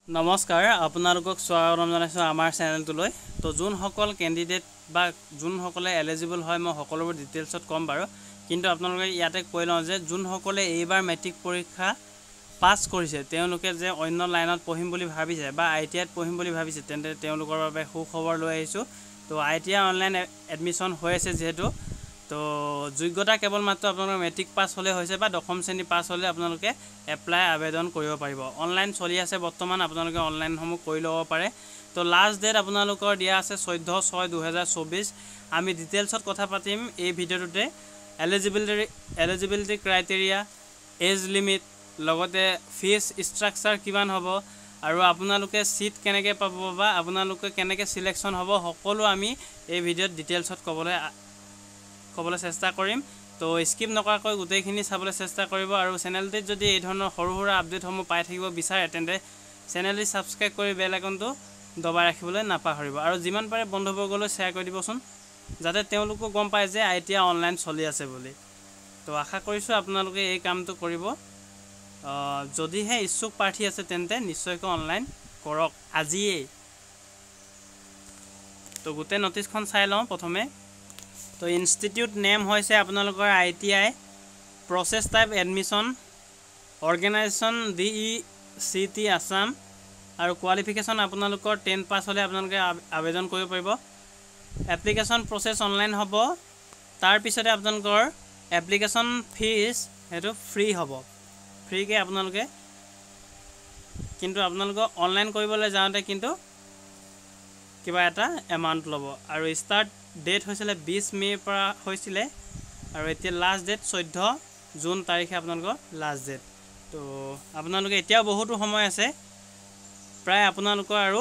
নমস্কাৰ আপোনালোকক স্বাগতম জনাইছো আমাৰ চেনেলটোলৈ তো যোনসকল ক্যান্ডিডেট বা যোনসকলে এলিজিবল হয় মই সকলোবোৰ ডিটেইলছত কম বাৰু কিন্তু আপোনালোকে ইয়াতে কৈ লওঁ যে যোনসকলে এইবাৰ মেট্ৰিক পৰীক্ষা পাছ কৰিছে তেওঁলোকে যে অন্য লাইনত পঢ়িম বুলি ভাবিছে বা আইটিআইত পঢ়িম বুলি ভাবিছে তেন্তে তেওঁলোকৰ বাবে সুখবৰ লৈ আহিছো তো আইটিআই অনলাইন এডমিশন হৈ আছে যেহেতু তো যোগ্যতা কেৱল মাত্ৰ আপোনালোকৰ মেট্ৰিক পাছ হ'লে হৈছে বা দশম শ্ৰেণী পাছ হ'লে আপোনালোকে এপ্লাই আবেদন কৰিব পাৰিব অনলাইন চলি আছে বৰ্তমান আপোনালোকে অনলাইনসমূহ কৰি ল'ব পাৰে তো লাষ্ট ডেট আপোনালোকৰ দিয়া আছে 14/6/2024 আমি ডিটেইলছত কথা পাতিম এই ভিডিঅ'টোতে এলিজিবিলিটি ক্ৰাইটেৰিয়া এজ লিমিট লগতে ফিজ ষ্ট্ৰাকচাৰ কিমান হ'ব আৰু আপোনালোকে সিট কেনেকৈ পাব বা আপোনালোকে কেনেকৈ সিলেকশ্যন হ'ব সকলো আমি এই ভিডিঅ'ত ডিটেইলছত ক'বলৈ চেষ্টা কৰিম তো স্কিপ নকৰাকৈ গোটেইখিনি চাবলৈ চেষ্টা কৰিব আৰু চেনেলটিত যদি এই ধৰণৰ সৰু সুৰা আপডেটসমূহ পাই থাকিব বিচাৰে তেন্তে চেনেলটি সাবস্ক্ৰাইব কৰি বেল আইকনটো দবাই ৰাখিবলৈ নাপাহৰিব আৰু যিমান পাৰে বন্ধুবৰ্গলৈ শ্বেয়াৰ কৰি দিবচোন যাতে তেওঁলোকো গম পায় যে আইটিআই অনলাইন চলি আছে বুলি তো আশা কৰিছো আপোনালোকে এই কামটো কৰিব যদিহে ইচ্ছুক প্ৰাৰ্থী আছে তেন্তে নিশ্চয়কৈ অনলাইন কৰক আজিয়ে তো গোটেই নটিছখন চাই লওঁ প্ৰথমে তো ইনষ্টিটিউট নেম হৈছে আপোনালোকৰ ITI process type admission organisation DECT Assam আৰু কোৱালিফিকেশ্যন আপোনালোকৰ 10 পাছ হ'লে আপোনালোকে আবেদন কৰিব পাৰিব এপ্লিকেশ্যন প্ৰসেস অনলাইন হ'ব তাৰ পিছতে আপোনালোকৰ এপ্লিকেশ্যন ফিজ হেতু ফ্ৰী হ'ব ফ্ৰীকে আপোনালোকে কিন্তু আপোনালোকৰ অনলাইন কৰিবলৈ যাওঁতে কিন্তু কিবা এটা এমাউন্ট ল'ব আৰু ষ্টাৰ্ট ডেট হৈছিল 20 মে'ৰ পৰা হৈছিল আৰু এতিয়া লাষ্ট ডেট 14 জুন তাৰিখে আপোনালোকৰ লাষ্ট ডেট তো আপোনালোকে এতিয়াও বহুতো সময় আছে প্ৰায় আপোনালোকৰ আৰু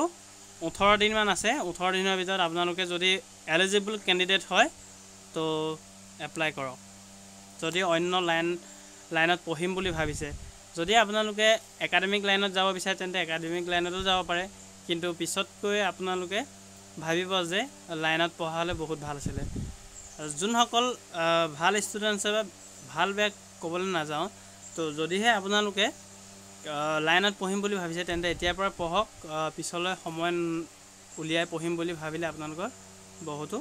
18 দিন মান আছে 18 দিনৰ ভিতৰত আপোনালোকে যদি এলিজিবল ক্যান্ডিডেট হয় তো এপ্লাই কৰক যদি অন্য লাইনত পঢ়িম বুলি ভাবিছে যদি আপোনালোকে একাডেমিক লাইনত যাব বিচাৰে তেন্তে একাডেমিক লাইনতো যাব পাৰে কিন্তু পিছতকৈ আপোনালোকে ভাবিব যে লাইনত পঢ়া হলে বহুত ভাল আছিল যোনসকল ভাল ষ্টুডেন্ট আছে ভাল বেক ক'বলৈ নাযাওঁ তো যদিহে আপোনালোকে লাইনত পঢ়িম বুলি ভাবিছে তেন্তে এতিয়াৰ পৰা পঢ়ক পিছলৈ সময় উলিয়াই পঢ়িম বুলি ভাবিলে আপোনালোকৰ বহুতো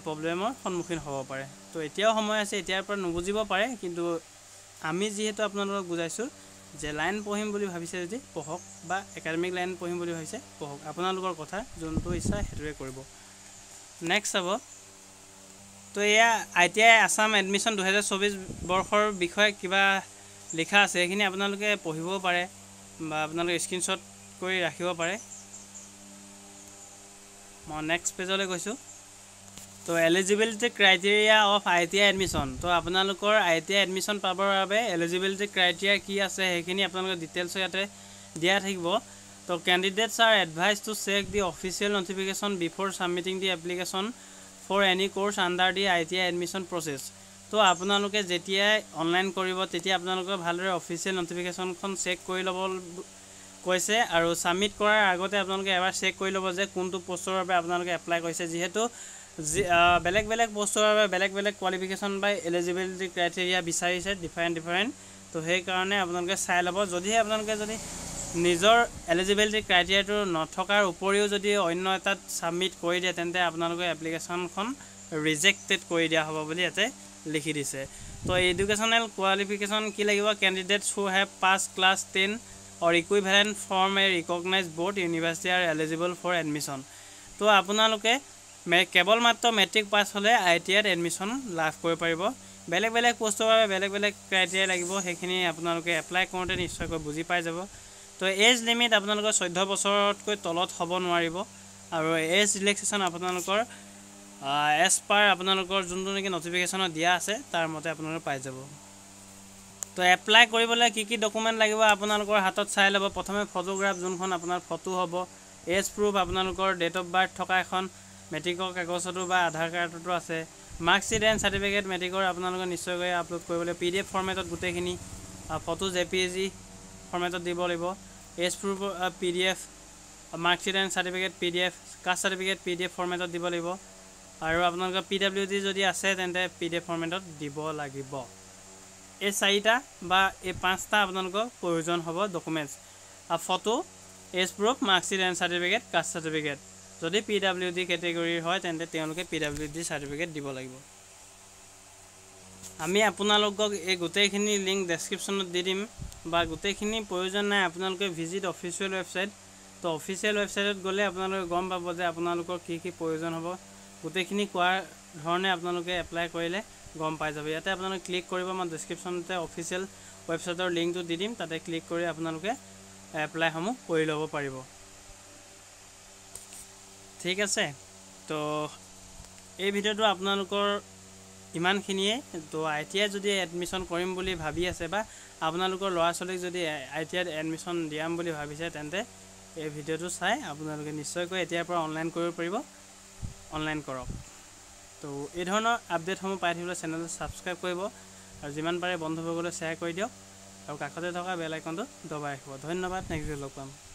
প্ৰবলেমৰ সন্মুখীন হ'ব পাৰে তো এতিয়াও সময় আছে এতিয়াৰ পৰা নুবুজিব পাৰে কিন্তু আমি যেহেতু আপোনালোকক বুজাইছো যে লাইন পঢ়িম বুলি ভাবিছে যদি পঢ়ক বা একাডেমিক লাইন পঢ়িম বুলি ভাবিছে পঢ়ক আপোনালোকৰ কথা যোনটো ইচ্ছা হেতুৱে কৰিব নেক্সট হ'ব তো এয়া আইটিআই আসাম এডমিশন 2024 বৰ্ষৰ বিষয়ে কিবা লিখা আছে এখিনি আপোনালোকে পঢ়িব পাৰে বা আপোনালোকে স্ক্ৰিনশ্বট কৰি ৰাখিব পাৰে মই নেক্সট পেজলৈ গৈছো তো eligibility criteria of ITI admission তো আপোনালোকৰ আইটিআই এডমিশন পাবৰ বাবে এলিজিবিলিটি ক্ৰাইটেৰিয়া কি আছে হেখিনি আপোনালোকৰ ডিটেইলছ ইয়াতে দিয়া থাকিব তো candidates are advised to check the official notification before submitting the application for any course under the ITI admission process তো আপোনালোকে যেতিয়া অনলাইন কৰিব তেতিয়া আপোনালোকে ভালদৰে অফিচিয়েল নোটিফিকেশনখন চেক কৰি ল'ব কৈছে আৰু সাবমিট কৰাৰ আগতে আপোনালোকে এবাৰ চেক কৰি ল'ব যে কোনটো পোষ্টৰ বাবে আপোনালোকে এপ্লাই কৰিছে যেহেতু বেলেগ পোষ্টৰ বাবে বেলেগ কোৱালিফিকেশ্যন বাই এলিজিবিলিটি ক্ৰাইটেৰিয়া বিচাৰিছে ডিফাৰেণ্ট তো সেই কাৰণে আপোনালোকে চাই ল'ব যদিহে আপোনালোকে যদি নিজৰ এলিজিবিলিটি ক্ৰাইটেৰিয়াটো নথকাৰ উপৰিও যদি অন্য এটাত সাবমিট কৰি দিয়ে তেন্তে আপোনালোকে এপ্লিকেশ্যনখন ৰিজেক্টেড কৰি দিয়া হ'ব বুলি ইয়াতে লিখি দিছে তো এডুকেশ্যনেল কোৱালিফিকেশ্যন কি লাগিব candidates who have pass class 10 or equivalent from a recognized board university are eligible for admission তো আপোনালোকে কেৱল মাত্ৰ মেট্ৰিক পাছ হ'লে আইটিআইত এডমিশন লাভ কৰিব পাৰিব বেলেগ পোষ্টৰ বাবে বেলেগ ক্ৰাইটেৰিয়া লাগিব হেখিনি আপোনালোকে এপ্লাই কৰোঁতে নিশ্চয়কৈ বুজি পাই যাব তো এজ লিমিট আপোনালোকৰ 14 বছৰতকৈ তলত হ'ব নোৱাৰিব আৰু এজ ৰিলেক্সেশ্যন আপোনালোকৰ এজ পাৰ আপোনালোকৰ যোনটো নেকি নোটিফিকেশ্যনত দিয়া আছে তাৰ মতে আপোনালোকে পাই যাব তো এপ্লাই কৰিবলৈ কি ডকুমেন্ট লাগিব আপোনালোকৰ হাতত চাই ল'ব প্ৰথমে ফটোগ্ৰাফ যোনখন আপোনাৰ ফটো হ'ব এজ প্ৰুফ আপোনালোকৰ ডেট অফ বাৰ্থ থকা এখন মেট্ৰিকৰ কাগজটো বা আধাৰ কাৰ্ডটো আছে মাৰ্কশ্বিট এণ্ড সাৰ্টিফিকেট মেট্ৰিকৰ আপোনালোকে নিশ্চয়কৈ আপলোড কৰিবলৈ PDF ফৰ্মেটত গোটেইখিনি ফটো JPG ফৰ্মেটত দিব লাগিব age proof PDF marksheet and certificate PDF caste certificate PDF ফৰ্মেটত দিব লাগিব আৰু আপোনালোকৰ PWD যদি আছে তেন্তে PDF ফৰ্মেটত দিব লাগিব এই চাৰিটা বা এই পাঁচটা আপোনালোকৰ প্ৰয়োজন হ'ব documents photo age proof marksheet and certificate caste certificate যদি PWD কেটেগৰীৰ হয় তেন্তে তেওঁলোকে PWD চাৰ্টিফিকেট দিব লাগিব আমি আপোনালোকক এই গোটেইখিনি লিংক ডেছক্ৰিপশ্যনত দি দিম বা গোটেইখিনি প্ৰয়োজন নাই আপোনালোকে ভিজিট অফিচিয়েল ৱেবছাইট তো অফিচিয়েল ৱেবছাইটত গ'লে আপোনালোকে গম পাব যে আপোনালোকৰ কি কি প্ৰয়োজন হ'ব গোটেইখিনি কোৱাৰ ধৰণে আপোনালোকে এপ্লাই কৰিলে গম পাই যাব ইয়াতে আপোনালোকে ক্লিক কৰিব মই ডেছক্ৰিপশ্যনতে অফিচিয়েল ৱেবছাইটৰ লিংকটো দি দিম তাতে ক্লিক কৰি আপোনালোকে এপ্লাইসমূহ কৰি ল'ব পাৰিব ঠিক আছে তো এই ভিডিঅ'টো আপোনালোকৰ ইমানখিনিয়ে তো ITI যদি এডমিশ্যন কৰিম বুলি ভাবি আছে বা আপোনালোকৰ ল'ৰা ছোৱালীক যদি ITIত এডমিশ্যন দিয়াম বুলি ভাবিছে তেন্তে এই ভিডিঅ'টো চাই আপোনালোকে নিশ্চয়কৈ এতিয়াৰ পৰা অনলাইন কৰিব পাৰিব অনলাইন কৰক তো এই ধৰণৰ আপডেটসমূহ পাই থাকিবলৈ চেনেলটো ছাবস্ক্ৰাইব কৰিব আৰু যিমান পাৰে বন্ধুবৰ্গলৈ শ্বেয়াৰ কৰি দিয়ক আৰু কাষতে থকা বেল আইকনটো দবাই ৰাখিব ধন্যবাদ নেক্সট ভিডিঅ'ত লগ পাম